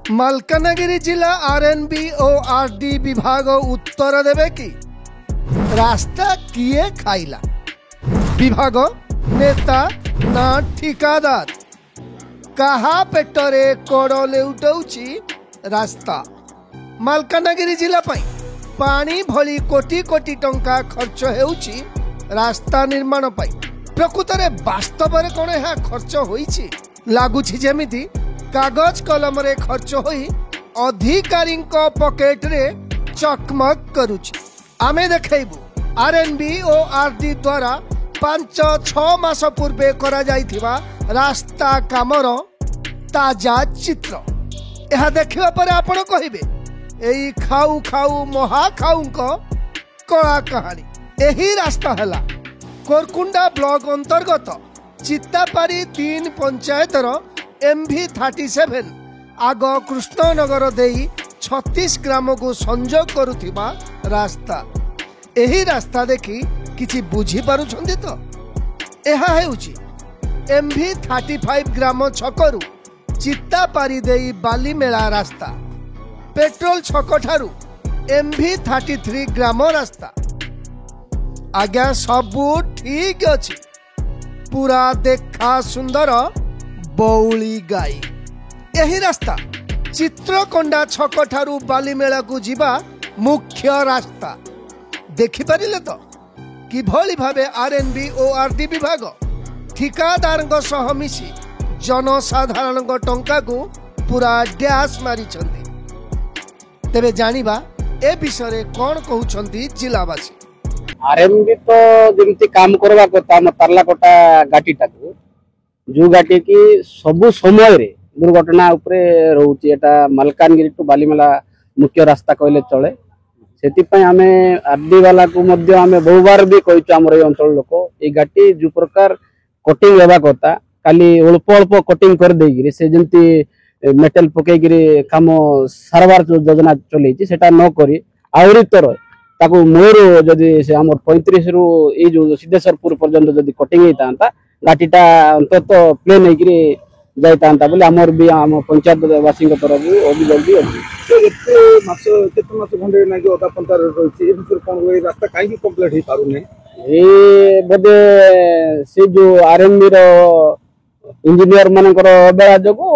मालकानगिरी जिला आरएनबी और आरडी विभाग उत्तर देवे कि रास्ता किए खाइला विभाग नेता ना ठिकादार कहा पेटरे कोड़ लेउटौछि रास्ता मालकानगिरी जिला पानी भली कोटी कोटी टंका खर्च हेउछि रास्ता निर्माण पाई प्रकृत में वास्तव में कौन यह खर्च होइछि लागुछि जेमिति कागज कलम रे खर्च होई अधिकारी पॉकेट रे चकमक करुछि। आमे देखैबु आरएनबी और आरडी द्वारा 5-6 मास पूर्वे करा जाइथिबा रास्ता कामर ताजा चित्र यह देखिबा पर आपण कहिबे एई खाऊ खाऊ महा खाऊंको कला कहानी। एही रास्ता हला कोरकुंडा ब्लॉक अंतर्गत चित्तापारी 3 पंचायतर MV37 आग कृष्णनगर देई 36 ग्राम को संजोग करुथिबा रास्ता। एही रास्ता देखि किछि बुझी पारुछन्ति तो एहा हेउछि MV35 ग्राम छकरु चित्तापारी देई बालीमेला रास्ता पेट्रोल छक ठारू MV33 ग्राम रास्ता। आज्ञा सबू ठीक अछि पूरा देखा सुंदर बौली गाई। यही रास्ता चित्रकोंडा छक ठारू बालीमेला को जीवा मुख्य रास्ता देखि परिले तो किभली भाबे आरएनबी और आरडी विभाग ठिकादार सह मिसी जनसाधारण टंका को पूरा डैश मारी छंती। तेबे जानिबा ए विषय कौन कहउछंती जिलावासी। आरएनबी तो जमती काम करवा कथा तारलाकोटा गाटीटा को जो गाटी की सबु समय रे दुर्घटना उपरे रहउची एटा मालकानगिरी टू बालीमेला मुख्य रास्ता कहले चले सेति पय आमे आरडी वाला को मध्य आमे बहु बार भी कहिछु हमर ए अंचल लोक ए गाटी जो प्रकार कटिंग हेबा कथा खाली अल्प अल्प कटिंग कर देगिरी से जमती मेटल पकेगिरी काम सारवार योजना चलेछि सेटा न करी आउरी तर ताको मोर जदि से हमर 35 रु ए जो सिद्धेश्वरपुर पर्यंत जदि कटिंग हेतांता गाटीटा अंतत प्लेन हेगिरी जाइतांता बोले हमर भी हम पंचायत वासी तरफ अभियोग भी अछि। एते मास केते मास घंटे ना जो अदा पंचायत रहछि ए फिर कोन होई रास्ता काई भी कंप्लीट हे पारु ने ए बदे से जो आरएनबी रो इंजीनियर मानकर अबेला जगो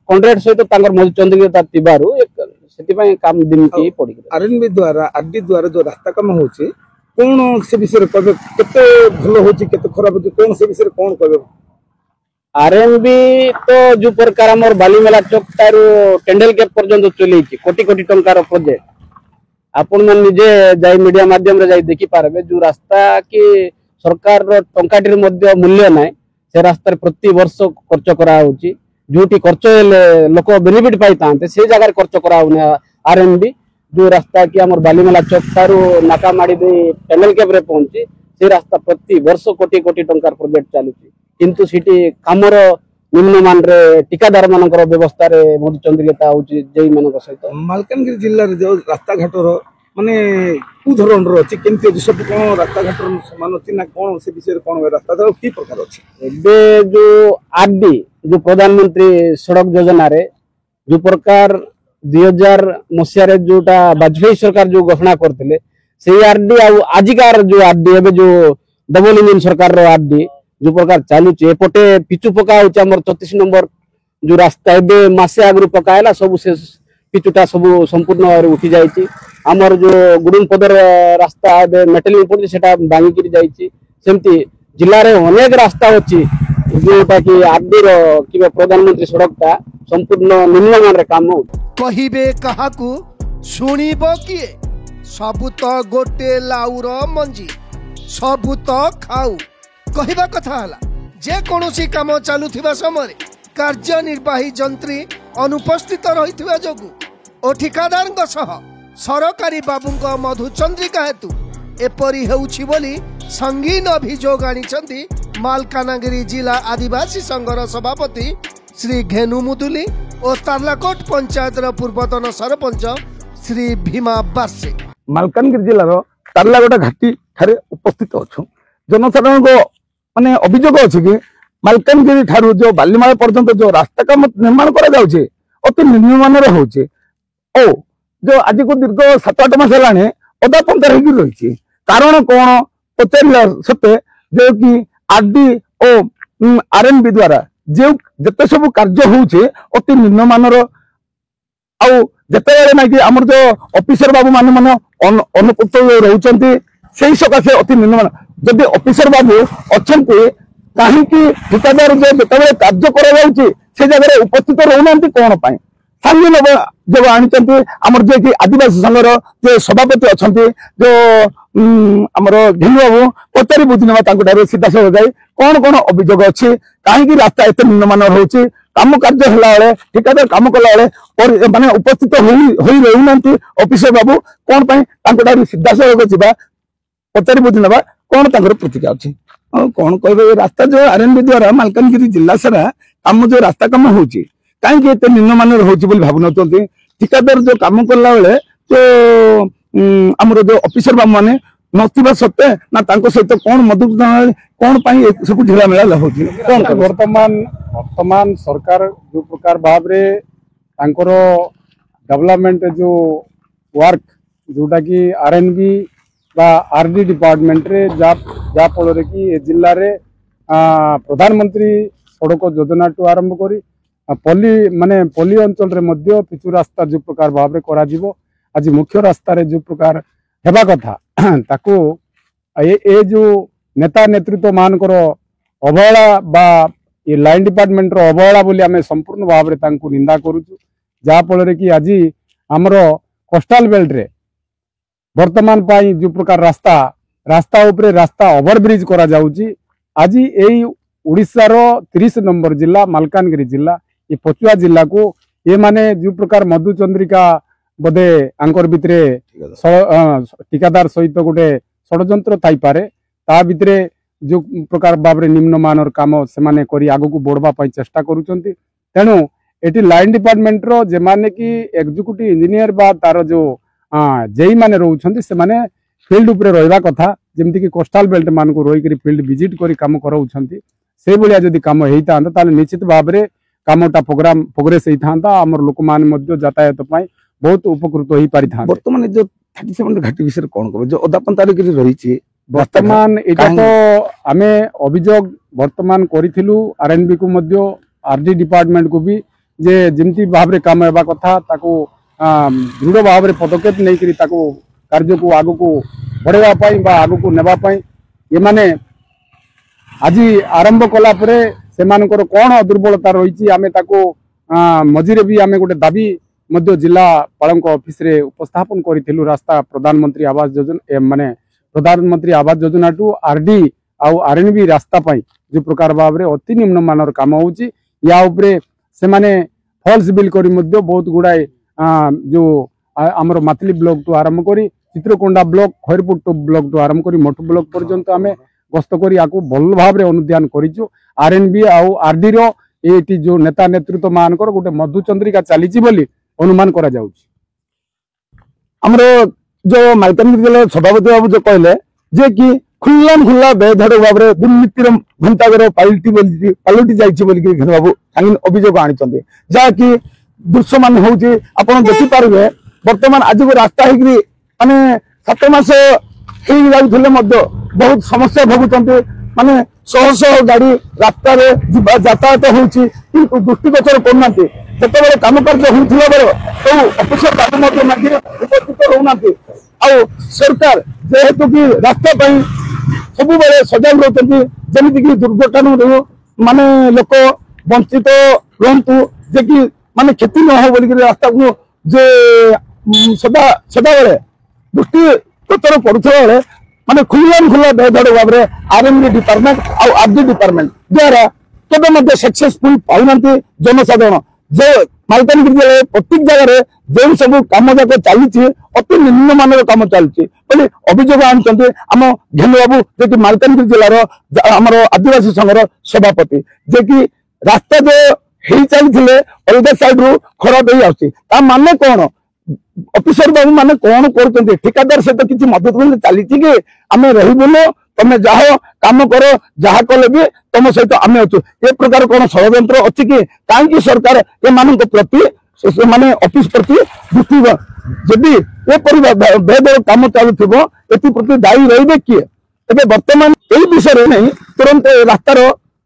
कॉन्ट्रैक्ट सहित तांकर मजचंद्रिता तिबारु सेति पय काम दिन की पड़ी आरएनबी द्वारा आरडी द्वारा जो रास्ता काम होछि कोन से विषय कहबे केते भलो होछि केते खराब होछि कोन से विषय कोन कहबे। आरएनबी तो जो प्रकार हमर बालीमेला चौक तारु टेंडल के पर्यंत चली कोटी कोटी टंकार प्रोजेक्ट आपण मन निजे जाई मीडिया माध्यम रे जाई देखि पारबे जो रास्ता की सरकार रो टंकाटीर मध्य मूल्य नाय से रास्ता प्रति वर्ष खर्च करा होछि जोटी खर्च लोक बेनिफिट पाई तांते से जगह खर्च करा होने आरएनबी जो रास्ता की हमर बालीमेला चौक तारु नाकामाड़ी दे टेंडल के रे पहुंची से रास्ता प्रति वर्ष कोटी कोटी टंकार प्रोजेक्ट चालुछि किंतु सिटी कामर निम्न मान रे ठिकादार मानकर व्यवस्था रे बहुत चंद्रियता होछि जेई मानक सहित मालकानगिरी जिल्ला रे जो रास्ता घाटर माने कु धरण रो अछि केमते सब कोन रास्ता घाटर समान अछि ना कोन से विषय कोन रास्ता तो की प्रकार अछि। एबे जो आरडी जो प्रधानमंत्री सड़क योजना रे जो प्रकार 2000 मसिया रे जोटा वाजपेयी सरकार जो घोषणा करथिले से आरडी आ आजिकार जो आरडी एबे जो डबल इंजन सरकार रो आरडी जो प्रकार चालू छे एपटे पिचु पका होचे हमर 34 नंबर जो रास्ता एबे मासे आगरु पकायला सब से पिचुटा सब संपूर्ण रे उठी जाईची हमर जो गुडुम पदर रास्ता एबे मेटलिंग पड़ी सेटा बांगी करी जाईची सेमती जिल्ला रे अनेक रास्ता अछि जोटा कि आरडी रो कि प्रधानमंत्री सड़कटा संपूर्ण निम्न मान रे काम हो कहिबे काहाकू सुनिबो किए सबु तो गोटे लाउर मंजी सबु तो खाऊ कहिबा कथा हला जे कोनोसी काम चालुथिबा समय कार्यनिर्वाही जंत्री अनुपस्थित रहिथिबा जोगु ओ ठिकादारଙ୍କ सह सरकारी बाबूଙ୍କ मधुचंद्रिका हेतु एपरी हेउछि बोली संगीन अभियोग आनिछंती मालकानगिरी जिला आदिवासी संघर सभापति श्री घेनु मुदुली और तारलाकोट पंचायत पूर्वतन सरपंच श्री भीमा बासे। मालकानगिरी जिल्लार तारलाकोटा घाटी ठारे उपस्थित अछु जनसाधारण को माने अभियोग अछि कि मालकानगिरी ठारू जो बालीमाला पर्यंत जो रास्ता काम निर्माण करा जाउछे ଅତି ନିମ୍ନମାନର ହଉଛି ଓ ଯୋଉ ଆଜିକୁ ଦୀର୍ଘ 7-8 ମାସ ହେଲାଣି ଅଦା ପନ୍ଥା ହେଇକି ରହିଛି। କାରଣ କଣ ପଚାରିଲା ସତ୍ତ୍ୱେ ଯେ କି ଆରଡି ଓ ଆରଏନବି ଦ୍ୱାରା ଯେତେ ସବୁ କାର୍ଯ୍ୟ ହଉଛି ଅତି ନିମ୍ନମାନର ଆଉ ଯେତେବେଳେ ନାକି ଆମର ଯୋଉ ଅଫିସର ବାବୁ ମାନେ ଅନୁପସ୍ଥିତ ରହୁଛନ୍ତି ସେଇ ସକାଶେ ଅତି ନିମ୍ନମାନ। ଯଦି ଅଫିସର ବାବୁ ଅଛନ୍ତି କାହିଁକି ଠିକାଦାର ଯେତେବେଳେ କାର୍ଯ୍ୟ କରାଯାଉଛି ସେ ଜାଗାରେ ଉପସ୍ଥିତ ରହୁନାହାନ୍ତି କଣ ପାଇଁ? ସାଙ୍ଗେ ଯୋଗ ଆଣିଛନ୍ତି ଆମର ଯିଏକି ଆଦିବାସୀ ସଂଘର ଯେ ସଭାପତି ଅଛନ୍ତି ଯୋଉ ଆମର ଘିନୁ ବାବୁ ପଚାରି ବୁଝି ନେବା ତାଙ୍କ ଠାରୁ ସିଧାସଳଖ ଯାଇ କଣ କଣ ଅଭିଯୋଗ ଅଛି, କାହିଁକି ରାସ୍ତା ଏତେ ନିମ୍ନମାନର ହଉଛି, କାମ କାର୍ଯ୍ୟ ହେଲା ବେଳେ ଠିକାଦାର କାମ କଲା ବେଳେ ମାନେ ଉପସ୍ଥିତ ହୋଇ ରହୁନାହାନ୍ତି ଅଫିସର ବାବୁ କଣ ପାଇଁ? ତାଙ୍କ ଠାରୁ ସିଧାସଳଖ ଯିବା ପଚାରି ବୁଝି ନେବା କଣ ତାଙ୍କର ପ୍ରତିକ୍ରିୟା ଅଛି। ଆଉ କଣ କହିବେ ରାସ୍ତା ଯୋଉ ଆରଏନବି ଦ୍ୱାରା ମାଲକାନଗିରି ଜିଲ୍ଲା ସାରା କାମ ଯୋଉ ରାସ୍ତା କାମ ହଉଛି କାହିଁକି ଏତେ ନିମ୍ନମାନର ହଉଛି ବୋଲି ଭାବୁନଛନ୍ତି? ଠିକାଦାର ଯୋଉ କାମ କଲା ବେଳେ ଯୋଉ ଆମର ଯୋଉ ଅଫିସର ବାବୁ ମାନେ ନଥିବା ସତ୍ତ୍ୱେ ନା ତାଙ୍କ ସହିତ କଣ କଣ ପାଇଁ ସବୁ ଢିଳାମେଳା ହଉଛି? ବର୍ତ୍ତମାନ ସରକାର ଯୋଉ ପ୍ରକାର ଭାବରେ ତାଙ୍କର ଡେଭଲପମେଣ୍ଟ ଯୋଉ ୱାର୍କ ଯୋଉଟା କି ଆରଏନବି বা আরডি ডিপার্টমেন্টরে যা ফଳରେ କି ଏ ଜିଲ୍ଲାରେ ପ୍ରଧାନମନ୍ତ୍ରୀ ସଡ଼କ ଯୋଜନାଠୁ ଆରମ୍ଭ କରି ପଲ୍ଲୀ ଅଞ୍ଚଳରେ ମଧ୍ୟ ପିଚୁ ରାସ୍ତା ଯୋଉ ପ୍ରକାର ଭାବରେ କରାଯିବ, ଆଜି ମୁଖ୍ୟ ରାସ୍ତାରେ ଯୋଉ ପ୍ରକାର ହେବା କଥା ତାକୁ ଏ ଯୋଉ ନେତା ନେତୃତ୍ୱ ମାନଙ୍କର ଅବହେଳା ବା ଏ ଲାଇନ୍ ଡିପାର୍ଟମେଣ୍ଟର ଅବହେଳା ବୋଲି ଆମେ ସମ୍ପୂର୍ଣ୍ଣ ଭାବରେ ତାଙ୍କୁ ନିନ୍ଦା କରୁଛୁ। ଯାହାଫଳରେ କି ଆଜି ଆମର କୋଷ୍ଟାଲ ବେଲ୍ଟରେ ବର୍ତ୍ତମାନ ପାଇଁ ଯୋଉ ପ୍ରକାର ରାସ୍ତା ଉପରେ ରାସ୍ତା ଓଭରବ୍ରିଜ କରାଯାଉଛି, ଆଜି ଏଇ ଓଡ଼ିଶାର 30 ନମ୍ବର ଜିଲ୍ଲା ମାଲକାନଗିରି ଜିଲ୍ଲା ଏ ପଛୁଆ ଜିଲ୍ଲାକୁ ଏମାନେ ଯୋଉ ପ୍ରକାର ମଧୁଚନ୍ଦ୍ରିକା ବୋଧେ ଆଙ୍କର ଭିତରେ ଠିକାଦାର ସହିତ ଗୋଟେ ଷଡ଼ଯନ୍ତ୍ର ଥାଇପାରେ, ତା ଭିତରେ ଯୋଉ ପ୍ରକାର ଭାବରେ ନିମ୍ନମାନର କାମ ସେମାନେ କରି ଆଗକୁ ବଢ଼ବା ପାଇଁ ଚେଷ୍ଟା କରୁଛନ୍ତି। ତେଣୁ ଏଠି ଲାଇନ୍ ଡିପାର୍ଟମେଣ୍ଟର ଯେମାନେ କି ଏକ୍ଜିକ୍ୟୁଟିଭ ଇଞ୍ଜିନିୟର ବା ତାର ଯୋଉ ଯେଇ ମାନେ ରହୁଛନ୍ତି ସେମାନେ ଫିଲ୍ଡ ଉପରେ ରହିବା କଥା, ଯେମିତିକି କୋଷ୍ଟାଲ ବେଲ୍ଟ ମାନଙ୍କୁ ରହିକରି ଫିଲ୍ଡ ଭିଜିଟ୍ କରି କାମ କରାଉଛନ୍ତି। ସେଇଭଳିଆ ଯଦି କାମ ହେଇଥାନ୍ତା ତାହେଲେ ନିଶ୍ଚିତ ଭାବରେ କାମଟା ପ୍ରୋଗ୍ରେସ ହେଇଥାନ୍ତା, ଆମର ଲୋକମାନେ ମଧ୍ୟ ଯାତାୟାତ ପାଇଁ ବହୁତ ଉପକୃତ ହେଇପାରିଥାନ୍ତେ। ବର୍ତ୍ତମାନ ଯୋଉ 37 ଘାଟି ବିଷୟରେ କଣ କହିବେ? ଯୋଉ ଅଦାପନ୍ଥାରେ କିଛି ରହିଛି ବର୍ତ୍ତମାନ ଏଇଟା ତ ଆମେ ଅଭିଯୋଗ ବର୍ତ୍ତମାନ କରିଥିଲୁ ଆରଏନବି କୁ ମଧ୍ୟ ଆରଡି ଡିପାର୍ଟମେଣ୍ଟକୁ ବି ଯେ ଯେମିତି ଭାବରେ କାମ ହେବା କଥା ତାକୁ ଦୃଢ଼ ଭାବରେ ପଦକ୍ଷେପ ନେଇକରି ତାକୁ କାର୍ଯ୍ୟକୁ ଆଗକୁ ବଢ଼େଇବା ପାଇଁ ବା ଆଗକୁ ନେବା ପାଇଁ ଏମାନେ ଆଜି ଆରମ୍ଭ କଲା ପରେ ସେମାନଙ୍କର କଣ ଦୁର୍ବଳତା ରହିଛି ଆମେ ତାକୁ ମଝିରେ ବି ଆମେ ଗୋଟେ ଦାବି ମଧ୍ୟ ଜିଲ୍ଲାପାଳଙ୍କ ଅଫିସରେ ଉପସ୍ଥାପନ କରିଥିଲୁ। ରାସ୍ତା ପ୍ରଧାନମନ୍ତ୍ରୀ ଆବାସ ଯୋଜନାଠୁ ଆରଡି ଆଉ ଆରଏନବି ରାସ୍ତା ପାଇଁ ଯୋଉ ପ୍ରକାର ଭାବରେ ଅତି ନିମ୍ନମାନର କାମ ହଉଛି, ୟା ଉପରେ ସେମାନେ ଫଲ୍ସ ବିଲ୍ କରି ମଧ୍ୟ ବହୁତ ଗୁଡ଼ାଏ ଯୋଉ ଆମର ମାଥିଲି ବ୍ଲକଠୁ ଆରମ୍ଭ କରି ଚିତ୍ରକୋଣ୍ଡା ବ୍ଲକ ଖଇରପୁଟ ବ୍ଲକଠୁ ଆରମ୍ଭ କରି ମଠୁ ବ୍ଲକ ପର୍ଯ୍ୟନ୍ତ ଆମେ ଗସ୍ତ କରି ଆକୁ ଭଲ ଭାବରେ ଅନୁଧ୍ୟାନ କରିଛୁ। ଆରଏନବି ଆଉ ଆରଡିର ଏଇଠି ଯୋଉ ନେତା ନେତୃତ୍ୱ ମାନଙ୍କର ଗୋଟେ ମଧୁଚନ୍ଦ୍ରିକା ଚାଲିଛି ବୋଲି ଅନୁମାନ କରାଯାଉଛି। ଆମର ଯୋଉ ମାଲକାନଗିରି ଜିଲ୍ଲାର ସଭାପତି ବାବୁ ଯୋଉ କହିଲେ ଯେ କି ଖୁଲା ବେଧଡ଼ ଭାବରେ ଦୁର୍ନୀତିର ଘଣ୍ଟାଘର ପାଲଟି ଯାଇଛି ବୋଲିକି ଘିନୁ ବାବୁ ଅଭିଯୋଗ ଆଣିଛନ୍ତି, ଯାହାକି ଦୃଶ୍ୟମାନ ହଉଛି ଆପଣ ଦେଖିପାରିବେ। ବର୍ତ୍ତମାନ ଆଜିକୁ ରାସ୍ତା ହେଇକରି ମାନେ 7 ମାସ ହେଇଯାଉଥିଲେ ମଧ୍ୟ ବହୁତ ସମସ୍ୟା ଭୋଗୁଛନ୍ତି, ମାନେ ଶହ ଗାଡି ରାସ୍ତାରେ ଯାତାୟାତ ହଉଛି କିନ୍ତୁ ଦୃଷ୍ଟିଗୋଚର କରୁନାହାନ୍ତି। ଯେତେବେଳେ କାମ କାର୍ଯ୍ୟ ହଉଥିଲା ବେଳେ ସବୁ ଅଫିସର ବାବୁ ମଧ୍ୟ ଉପସ୍ଥିତ ରହୁନାହାନ୍ତି। ଆଉ ସରକାର ଯେହେତୁ କି ରାସ୍ତା ପାଇଁ ସବୁବେଳେ ସଜାଗ ରହୁଛନ୍ତି, ଯେମିତିକି ଦୁର୍ଘଟଣାରୁ ମାନେ ଲୋକ ବଞ୍ଚିତ ରୁହନ୍ତୁ, ଯେ କି ମାନେ କ୍ଷତି ନ ହଉ ବୋଲିକି ରାସ୍ତାକୁ ଯେ ସଦାବେଳେ ଦୃଷ୍ଟିଗୋଚର କରୁଥିବା ବେଳେ ମାନେ ଖୁଲା ବେଧଡ଼ ଭାବରେ ଆରଏନବି ଡିପାର୍ଟମେଣ୍ଟ ଆଉ ଆରଡି ଡିପାର୍ଟମେଣ୍ଟ ଦ୍ୱାରା କେବେ ମଧ୍ୟ ସକ୍ସେସଫୁଲ ପାଉନାହାନ୍ତି ଜନସାଧାରଣ। ଯେ ମାଲକାନଗିରି ଜିଲ୍ଲାରେ ପ୍ରତ୍ୟେକ ଜାଗାରେ ଯେଉଁ ସବୁ କାମ ଯାକ ଚାଲିଛି ଅତି ନିମ୍ନମାନର କାମ ଚାଲିଛି ବୋଲି ଅଭିଯୋଗ ଆଣିଛନ୍ତି ଆମ ଘେନୁ ବାବୁ, ଯେ କି ମାଲକାନଗିରି ଜିଲ୍ଲାର ଆମର ଆଦିବାସୀ ସଂଘର ସଭାପତି, ଯେ କି ରାସ୍ତା ଯୋଉ ହେଇ ଚାଲିଥିଲେ ଅଲଗା ସାଇଡରୁ ଖରାପ ହେଇ ଆସୁଛି। ତା ମାନେ କଣ? ଅଫିସର ବାବୁ ମାନେ କଣ କରୁଛନ୍ତି? ଠିକାଦାର ସହିତ କିଛି ମଦତ ଚାଲିଛି କି ଆମେ ରହିବୁନୁ, ତମେ ଯାହ କାମ କର, ଯାହା କଲେ ବି ତମ ସହିତ ଆମେ ଅଛୁ, ଏ ପ୍ରକାର କଣ ଷଡ଼ଯନ୍ତ୍ର ଅଛି କି? କାହିଁକି ସରକାର ଏମାନଙ୍କ ପ୍ରତି ମାନେ ଅଫିସ ପ୍ରତି ଦୃଷ୍ଟି ଯଦି ଏପରି ବେଦ କାମ ଚାଲୁଥିବ ଏଥିପ୍ରତି ଦାୟୀ ରହିବେ କିଏ? ଏବେ ବର୍ତ୍ତମାନ ଏଇ ବିଷୟରେ ନେଇ ତୁରନ୍ତ ରାସ୍ତାର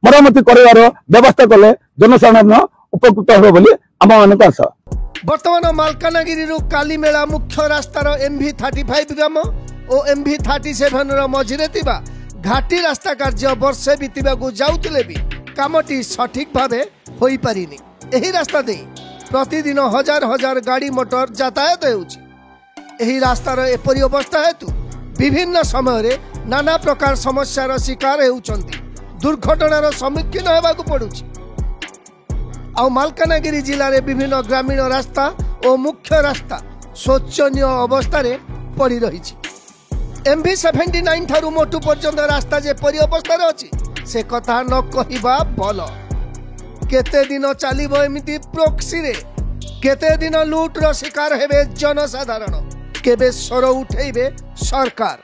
ମରାମତି କରିବାର ବ୍ୟବସ୍ଥା କଲେ ଜନସାଧାରଣ ଉପକୃତ ହେବ ବୋଲି ଆମମାନଙ୍କ ଆଶା। ବର୍ତ୍ତମାନ ମାଲକାନଗିରିରୁ କାଲିମେଳା ମୁଖ୍ୟ ରାସ୍ତାର MV35 ଗ୍ରାମ ଓ MV37 ମଝିରେ ଥିବା ଘାଟି ରାସ୍ତା କାର୍ଯ୍ୟ ବର୍ଷେ ବିତିବାକୁ ଯାଉଥିଲେ ବି କାମଟି ସଠିକ ଭାବେ ହୋଇପାରିନି। ଏହି ରାସ୍ତା ଦେଇ ପ୍ରତିଦିନ ହଜାର ହଜାର ଗାଡ଼ି ମୋଟର ଯାତାୟାତ ହେଉଛି। ଏହି ରାସ୍ତାର ଏପରି ଅବସ୍ଥା ହେତୁ ବିଭିନ୍ନ ସମୟରେ ନାନା ପ୍ରକାର ସମସ୍ୟାର ଶିକାର ହେଉଛନ୍ତି, ଦୁର୍ଘଟଣାର ସମ୍ମୁଖୀନ ହେବାକୁ ପଡୁଛି। ଆଉ ମାଲକାନଗିରି ଜିଲ୍ଲାରେ ବିଭିନ୍ନ ଗ୍ରାମୀଣ ରାସ୍ତା ଓ ମୁଖ୍ୟ ରାସ୍ତା ଶୋଚନୀୟ ଅବସ୍ଥାରେ ପଡ଼ି ରହିଛି। MV79 ଠାରୁ ମୋଟୁ ପର୍ଯ୍ୟନ୍ତ ରାସ୍ତା ଯେପରି ଅବସ୍ଥାରେ ଅଛି ସେ କଥା ନ କହିବା ଭଲ। କେତେ ଦିନ ଚାଲିବ ଏମିତି ପ୍ରୋକ୍ସିରେ? କେତେ ଦିନ ଲୁଟ୍ର ଶିକାର ହେବେ ଜନସାଧାରଣ? କେବେ ସ୍ୱର ଉଠେଇବେ ସରକାର?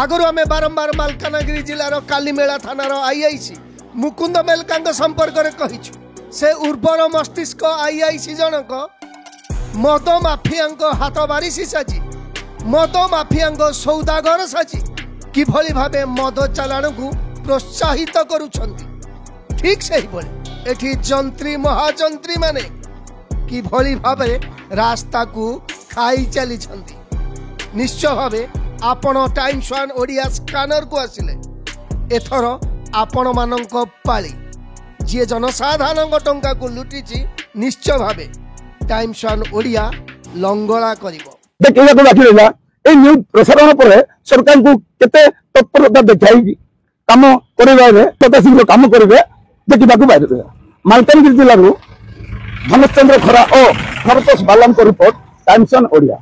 ଆଗରୁ ଆମେ ବାରମ୍ବାର ମାଲକାନଗିରି ଜିଲ୍ଲାର କାଲିମେଳା ଥାନାର IIC ମୁକୁନ୍ଦ ମେଲକାଙ୍କ ସମ୍ପର୍କରେ କହିଛୁ। ସେ ଉର୍ବର ମସ୍ତିଷ୍କ IIC ଜଣକ ମଦ ମାଫିଆଙ୍କ ହାତ ବାରିସି ସାଜି, ମଦ ମାଫିଆଙ୍କ ସୌଦାଗର ସାଜି କିଭଳି ଭାବେ ମଦ ଚାଲାଣକୁ ପ୍ରୋତ୍ସାହିତ କରୁଛନ୍ତି, ଠିକ ସେହିଭଳି ଏଠି ଯନ୍ତ୍ରୀ ମହାଯନ୍ତ୍ରୀ ମାନେ କିଭଳି ଭାବେ ରାସ୍ତାକୁ ଖାଇ ଚାଲିଛନ୍ତି। ନିଶ୍ଚୟ ଭାବେ ଆପଣ ଟାଇମ୍ସ1 ଓଡ଼ିଆ ସ୍କାନରକୁ ଆସିଲେ ଏଥର ଆପଣମାନଙ୍କ ପାଳି। ଯିଏ ଜନସାଧାରଣଙ୍କ ଟଙ୍କାକୁ ଲୁଟିଛି ନିଶ୍ଚୟ ଭାବେ ଟାଇମ୍ସ1 ଓଡ଼ିଆ ଲଙ୍ଗଳା କରିବ। ଦେଖିବାକୁ ବାକି ରହିଲା এই ନ୍ୟୁଜ୍ ପ୍ରସାରଣ ପରେ ସରକାରଙ୍କୁ କେତେ ତତ୍ପରତା ଦେଖାଇ କାମ କରିବାରେ ଯଥାଶୀଘ୍ର କାମ କରିବେ ଦେଖିବାକୁ ବାହାରିଥିଲା। ମାଲକାନଗିରି ଜିଲ୍ଲାରୁ ଧନେଶ ଚନ୍ଦ୍ର ଖରା ଓ ଭରତୋଷ ବାଲାଙ୍କ ରିପୋର୍ଟ ଟାଇମ୍ସ1 ଓଡ଼ିଆ।